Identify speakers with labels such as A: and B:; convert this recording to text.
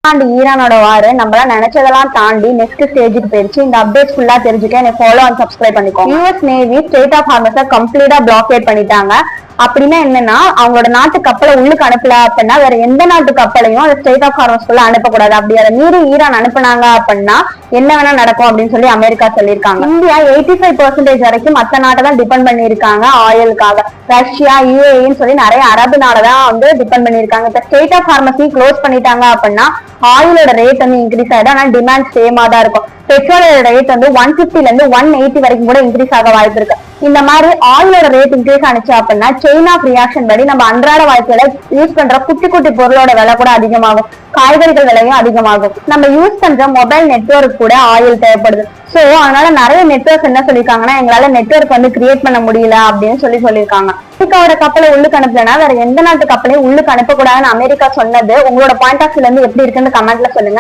A: And ஈரானோட வார் நம்மளாம் நினைச்சதெல்லாம் தாண்டி நெக்ஸ்ட் ஸ்டேஜுக்கு போயிருச்சு. இந்த அப்டேட்ஸ் ஃபுல்லா தெரிஞ்சுக்க எனக்கு ஃபாலோ அண்ட் சப்ஸ்கிரைப் பண்ணிக்கோங்க. யூஎஸ் நேவி ஸ்டேட் ஆஃப் ஹார்மஸை கம்ப்ளீட்டா பிளாக்கேட் பண்ணிட்டாங்க. அப்படின்னா என்னன்னா, அவங்களோட நாட்டு கப்பலை உள்ளுக்கு அனுப்பல அப்படின்னா வேற எந்த நாட்டு கப்பலையும் அந்த ஸ்டேட் ஆஃப் ஹார்மஸ்குள்ள அனுப்பக்கூடாது. அப்படி அதை மீறி ஈரான் அனுப்புனாங்க அப்படின்னா என்ன வேணா நடக்கும் அப்படின்னு சொல்லி அமெரிக்கா சொல்லியிருக்காங்க. இந்தியா 85% வரைக்கும் மற்ற நாட்டை தான் டிபெண்ட் பண்ணியிருக்காங்க ஆயிலுக்காக. ரஷ்யா, யூஏன்னு சொல்லி நிறைய அரபு நாடை தான் வந்து டிபெண்ட் பண்ணியிருக்காங்க. இப்ப ஸ்டேட் ஆஃப் ஹார்மஸையும் க்ளோஸ் பண்ணிட்டாங்க அப்படின்னா ஆயிலோட ரேட் வந்து இன்க்ரீஸ் ஆயிடும். ஆனா டிமாண்ட் சேமா தான் இருக்கும். பெட்ரோலோட ரேட் வந்து 150 இருந்து 180 வரைக்கும் கூட இன்க்ரீஸ் ஆக வாய்ப்பு இருக்கு. இந்த மாதிரி ஆயிலோட ரேட் இன்க்ரீஸ் ஆனிச்சு அப்படின்னா செயின் ஆஃப் ரியாக்ஷன் படி நம்ம அன்றாட வாழ்க்கையில யூஸ் பண்ற குட்டி குட்டி பொருளோட விலை கூட அதிகமாகும். காய்கறிகள் விலையும் அதிகமாகும். நம்ம யூஸ் பண்ற மொபைல் நெட்வொர்க் கூட ஆயில் தேவைப்படுது. சோ அதனால நிறைய நெட்வொர்க் என்ன சொல்லிருக்காங்கன்னா, எங்களால நெட்வொர்க் வந்து கிரியேட் பண்ண முடியல அப்படின்னு சொல்லியிருக்காங்க. அமெரிக்காவோட கப்பலை உள்ளுக்கு அனுப்பலன்னா வேற எந்த நாட்டு கப்பலையும் உள்ளுக்கு அனுப்பக்கூடாதுன்னு அமெரிக்கா சொன்னது உங்களோட பாயிண்ட் ஆஃப் வியூல இருந்து எப்படி இருக்குன்னு கமெண்ட்ல சொல்லுங்க.